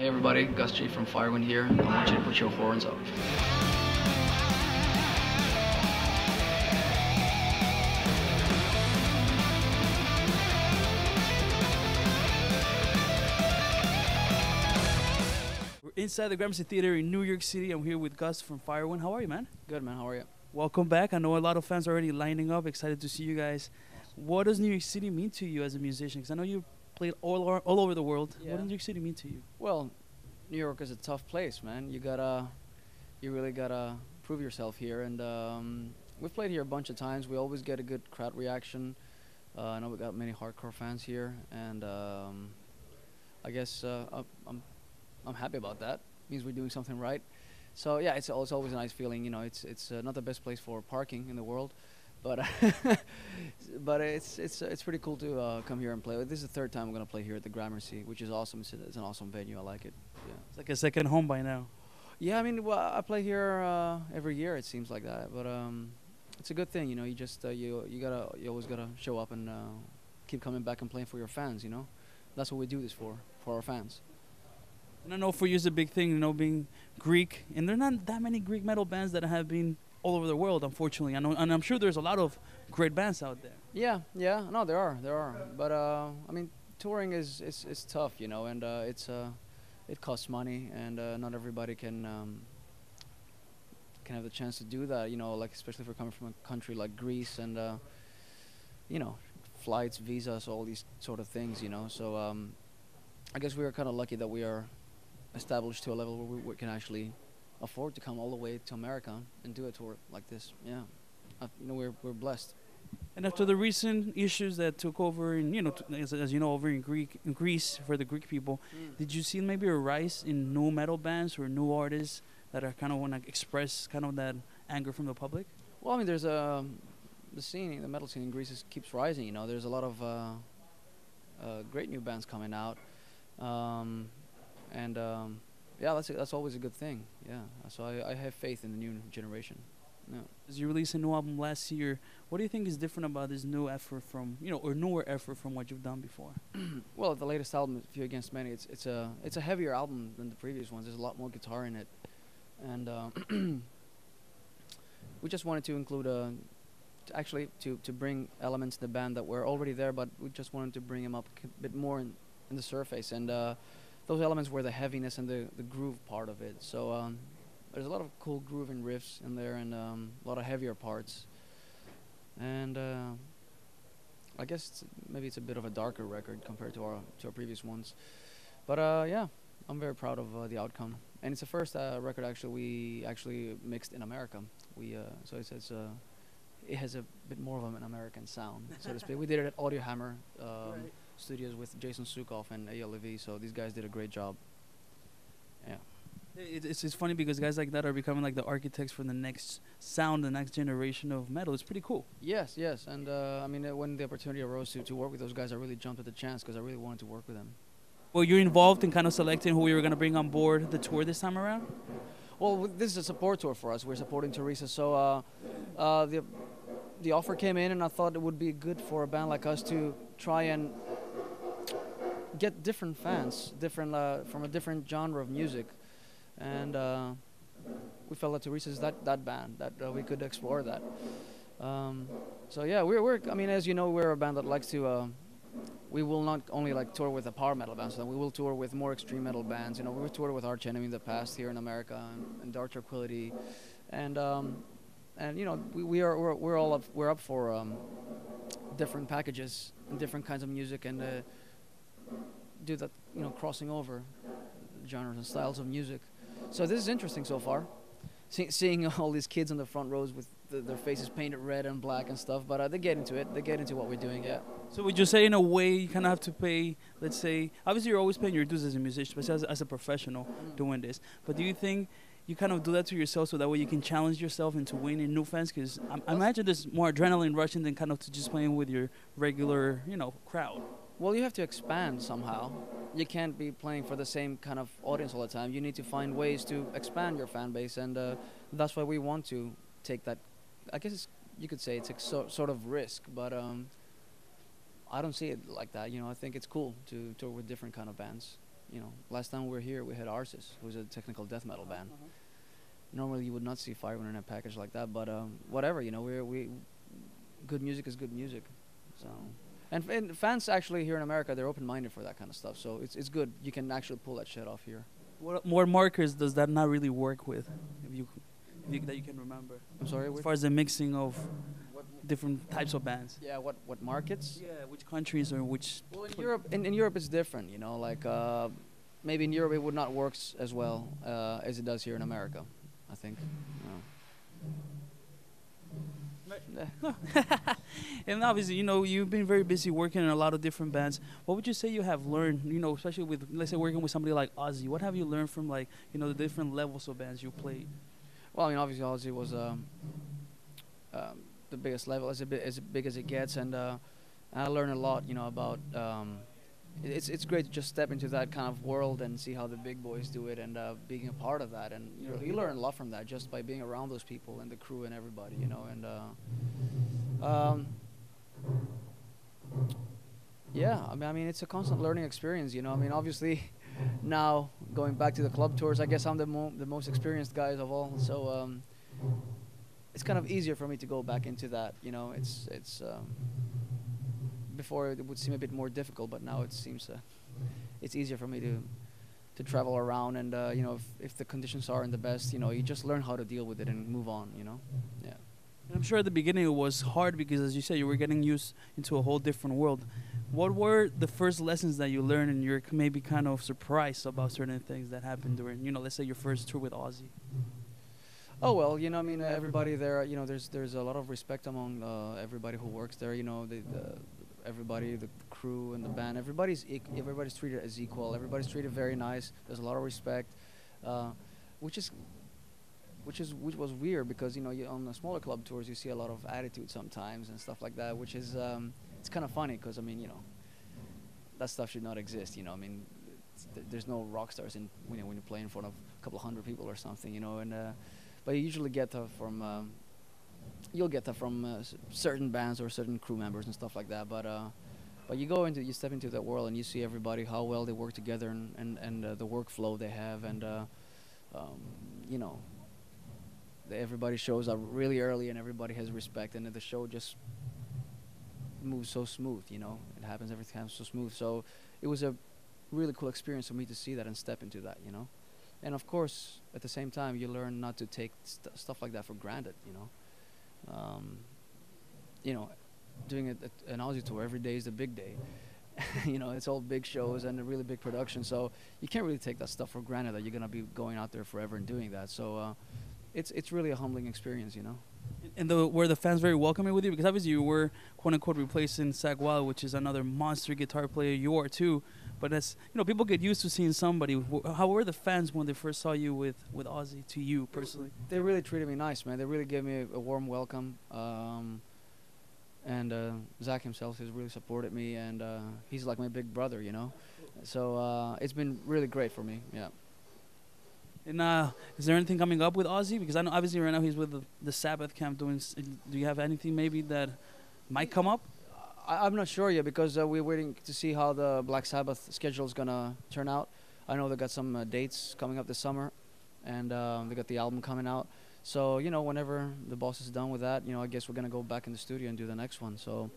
Hey everybody, Gus G from FIREWIND here. I want you to put your horns up. We're inside the Gramercy Theatre in New York City. I'm here with Gus from FIREWIND. How are you, man? Good man, how are you? Welcome back. I know a lot of fans are already lining up, excited to see you guys. What does New York City mean to you as a musician? Because I know you played all over the world. Yeah. What does New York City mean to you? Well, New York is a tough place, man. You really gotta prove yourself here. And we've played here a bunch of times. We always get a good crowd reaction. I know we got many hardcore fans here, and I guess I'm happy about that. Means we're doing something right. So yeah, it's always a nice feeling. You know, it's not the best place for parking in the world, but but it's pretty cool to come here and play. This is the third time I'm gonna play here at the Gramercy, which is awesome. It's an awesome venue. I like it. Yeah. It's like a second home by now. Yeah, I mean, well, I play here every year. It seems like that, but it's a good thing. You know, you just you always gotta show up and keep coming back and playing for your fans. You know, that's what we do this for our fans. And I know for you it's a big thing, you know, being Greek. And there are not that many Greek metal bands that have been all over the world, unfortunately. I know, and I'm sure there's a lot of great bands out there. Yeah, no, there are. But I mean, touring is tough, you know, and it costs money, and not everybody can have the chance to do that, you know, like especially if we're coming from a country like Greece, and you know, flights, visas, all these sort of things, you know. So I guess we are kind of lucky that we are established to a level where we can actually afford to come all the way to America and do a tour like this. Yeah, you know, we're blessed. And after the recent issues that took over, in, you know, as you know, over in Greece for the Greek people, did you see maybe a rise in new metal bands or new artists that are kind of want to express kind of that anger from the public? Well, I mean, there's the metal scene in Greece keeps rising. You know, there's a lot of great new bands coming out, and yeah, that's always a good thing. Yeah, so I have faith in the new generation. Yeah. As you released a new album last year, what do you think is different about this new effort from, you know, or newer effort from what you've done before? Well, the latest album, Few Against Many, it's a heavier album than the previous ones. There's a lot more guitar in it, and we just wanted to include actually to bring elements in the band that were already there, but we just wanted to bring them up a bit more in the surface, and those elements were the heaviness and the groove part of it. So there's a lot of cool grooving riffs in there, and a lot of heavier parts, and I guess maybe it's a bit of a darker record compared to our previous ones, but yeah, I'm very proud of the outcome, and it's the first record we actually mixed in America. So it has a bit more of an American sound, so to speak. We did it at Audio Hammer Right. Studios with Jason Sukoff and A.L. Levy, so these guys did a great job. Yeah. It's funny because guys like that are becoming like the architects for the next sound, the next generation of metal. It's pretty cool. Yes, and I mean, when the opportunity arose to work with those guys, I really jumped at the chance because I really wanted to work with them. Well, you're involved in kind of selecting who we were going to bring on board the tour this time around? Well, this is a support tour for us. We're supporting Turisas, so the offer came in, and I thought it would be good for a band like us to try and get different fans, from a different genre of music, and we felt that Turisas is that band that we could explore that. So yeah, I mean, as you know, we're a band that likes to. We will not only like tour with a power metal band, so we will tour with more extreme metal bands. You know, we've toured with Arch Enemy in the past here in America, and Dark Tranquillity, and you know, we're up for different packages and different kinds of music, and do that, you know, crossing over genres and styles of music. So this is interesting so far, seeing all these kids on the front rows with their faces painted red and black and stuff, but they get into it. They get into what we're doing, yeah. So would you say in a way you kind of have to pay, let's say, obviously you're always paying your dues as a musician, but as a professional doing this, but do you think you kind of do that to yourself so that way you can challenge yourself into winning new fans? Because I imagine there's more adrenaline rushing than kind of to just playing with your regular, you know, crowd. Well, you have to expand somehow. You can't be playing for the same kind of audience all the time. You need to find ways to expand your fan base, and that's why we want to take that. I guess you could say it's a sort of risk, but I don't see it like that. You know, I think it's cool to tour with different kind of bands. last time we were here, we had Arsis, who's a technical death metal band. Normally, you would not see Firewind in a package like that, but whatever, we good music is good music. So, and fans actually here in America, they're open-minded for that kind of stuff. So it's good. You can actually pull that shit off here. What more markers does that not really work with, that you can remember? I'm sorry. As far as the mixing of different types of bands. Yeah. What markets? Yeah. Which countries or which? Well, in Europe, in Europe it's different. Like maybe in Europe it would not work as well as it does here in America. I think. And obviously, you've been very busy working in a lot of different bands. What would you say you have learned, especially with, let's say, working with somebody like Ozzy? What have you learned from, like, the different levels of bands you played? Well, I mean, obviously Ozzy was the biggest level, as big as it gets, and I learned a lot, about. It's great to just step into that kind of world and see how the big boys do it, and being a part of that, and you learn a lot from that just by being around those people and the crew and everybody, and yeah, I mean it's a constant learning experience, I mean obviously now going back to the club tours, I guess I'm the most experienced guys of all, so it's kind of easier for me to go back into that, it's before it would seem a bit more difficult, but now it seems it's easier for me to travel around, and if the conditions aren't the best, you just learn how to deal with it and move on, yeah. And I'm sure at the beginning it was hard because, as you said, you were getting used into a whole different world. What were the first lessons that you learned, and you're maybe kind of surprised about certain things that happened during, let's say your first tour with Ozzy? Oh well, I mean everybody there, there's a lot of respect among everybody who works there, everybody, the crew and the band, everybody's treated as equal. Everybody's treated very nice. There's a lot of respect, which was weird because on the smaller club tours you see a lot of attitude sometimes and stuff like that, which is it's kind of funny because I mean that stuff should not exist. I mean there's no rock stars in when you play in front of a couple of hundred people or something. And but you usually get from. You'll get that from certain bands or certain crew members and stuff like that, but you step into that world and you see everybody, how well they work together, and the workflow they have, and everybody shows up really early and everybody has respect, and the show just moves so smooth, it happens every time so smooth. So it was a really cool experience for me to see that and step into that, and of course at the same time you learn not to take stuff like that for granted, doing an Ozzy tour every day is a big day. It's all big shows and a really big production, so you can't really take that stuff for granted that you're gonna be going out there forever and doing that. So it's really a humbling experience, And were the fans very welcoming with you? Because obviously you were quote unquote replacing Zakk Wylde, which is another monster guitar player. You are too, but as people get used to seeing somebody. How were the fans when they first saw you with Ozzy? To you personally, they really treated me nice, man. They really gave me a warm welcome. And Zakk himself has really supported me, and he's like my big brother, So it's been really great for me, yeah. And is there anything coming up with Ozzy? Because I know obviously right now he's with the Sabbath camp doing. Do you have anything maybe that might come up? I'm not sure yet because we're waiting to see how the Black Sabbath schedule is gonna turn out. I know they got some dates coming up this summer, and they got the album coming out. So whenever the boss is done with that, I guess we're gonna go back in the studio and do the next one. So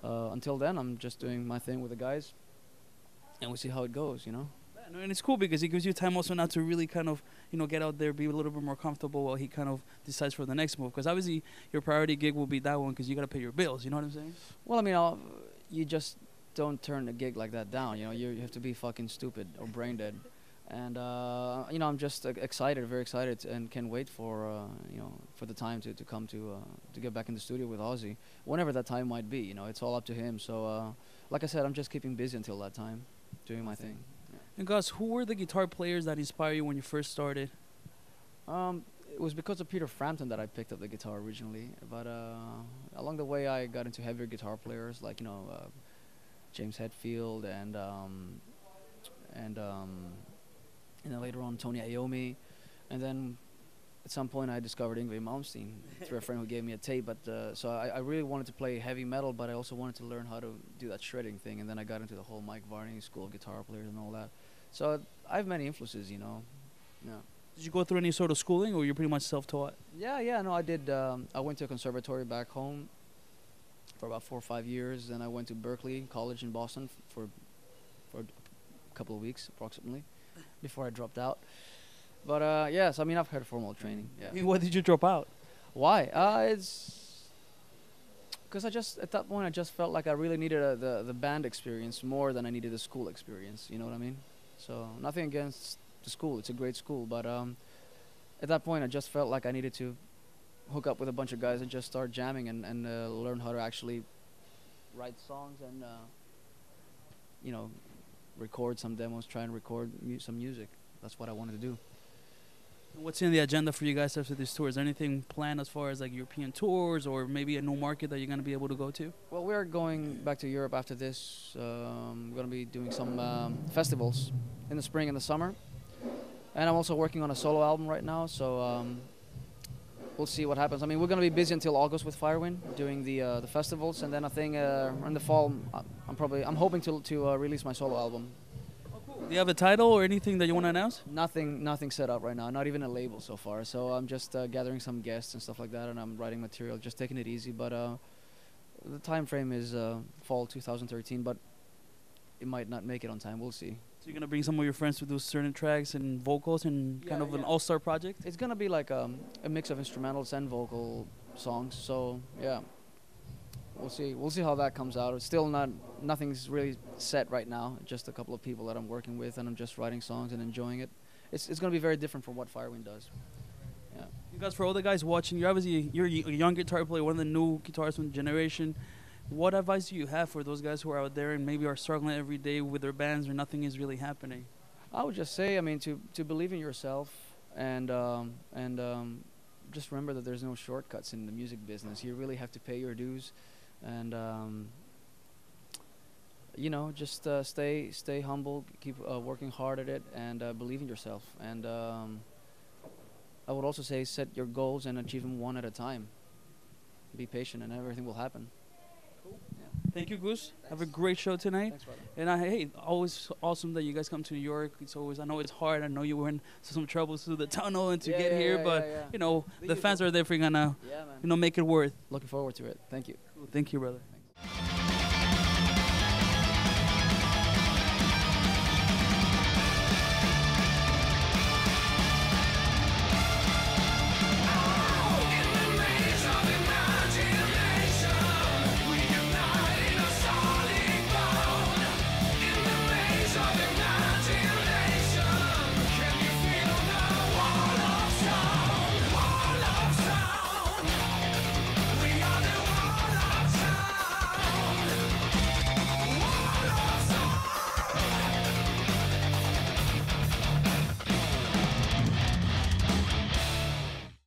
until then, I'm just doing my thing with the guys, and we'll see how it goes. And it's cool because it gives you time also now to really kind of, get out there, be a little bit more comfortable while he kind of decides for the next move. Because obviously your priority gig will be that one because you got to pay your bills. You know what I'm saying? Well, I mean, you just don't turn a gig like that down. You have to be fucking stupid or brain dead. And, I'm just excited, very excited, and can't wait for, for the time to come to get back in the studio with Ozzy. Whenever that time might be, it's all up to him. So, like I said, I'm just keeping busy until that time, doing my thing. And Gus, who were the guitar players that inspired you when you first started? It was because of Peter Frampton that I picked up the guitar originally. But along the way, I got into heavier guitar players like James Hetfield and then later on Tony Iommi, and then at some point I discovered Yngwie Malmsteen through a friend who gave me a tape. But so I really wanted to play heavy metal, but I also wanted to learn how to do that shredding thing. And then I got into the whole Mike Varney school of guitar players and all that. So I have many influences, you know. Yeah. Did you go through any sort of schooling, or you're pretty much self-taught? Yeah. No, I did. I went to a conservatory back home for about 4 or 5 years. Then I went to Berkeley College in Boston for a couple of weeks approximately before I dropped out. But yes, I mean I've had formal training. Yeah. Why did you drop out? Why? It's because at that point I just felt like I really needed the band experience more than I needed the school experience. You know what I mean? So nothing against the school; it's a great school. But at that point I just felt like I needed to hook up with a bunch of guys and just start jamming and learn how to actually write songs and you know, record some demos, try and record some music. That's what I wanted to do. What's in the agenda for you guys after this tour? Is there anything planned as far as like European tours, or maybe a new market that you're going to be able to go to? Well, we're going back to Europe after this. We're going to be doing some festivals in the spring and the summer. And I'm also working on a solo album right now, so we'll see what happens. I mean, we're going to be busy until August with FIREWIND, doing the festivals, and then I think in the fall, I'm hoping to release my solo album. Do you have a title or anything that you want to announce? Nothing set up right now. Not even a label so far. So I'm just gathering some guests and stuff like that, and I'm writing material, just taking it easy. But the time frame is fall 2013, but it might not make it on time. We'll see. So you're gonna bring some of your friends to do certain tracks and vocals and kind of an all-star project? It's gonna be like a mix of instrumentals and vocal songs. So yeah, we'll see. We'll see how that comes out. It's still nothing's really set right now. Just a couple of people that I'm working with, and I'm just writing songs and enjoying it. It's gonna be very different from what FIREWIND does. Yeah. You guys, for all the guys watching, you're a young guitar player, one of the new guitarists from the generation. What advice do you have for those guys who are out there and maybe are struggling every day with their bands or nothing is really happening? I would just say, I mean, to believe in yourself and just remember that there's no shortcuts in the music business. You really have to pay your dues, and you know, just stay humble, keep working hard at it, and believe in yourself. And I would also say set your goals and achieve them one at a time. Be patient, and everything will happen. Thank you, Gus. Have a great show tonight. Thanks, brother. And hey, always awesome that you guys come to New York. It's always, I know it's hard. I know you were in some troubles through the tunnel and to get here, but you know, the fans are there for you, gonna, make it worth. Looking forward to it. Thank you. Thank you, brother.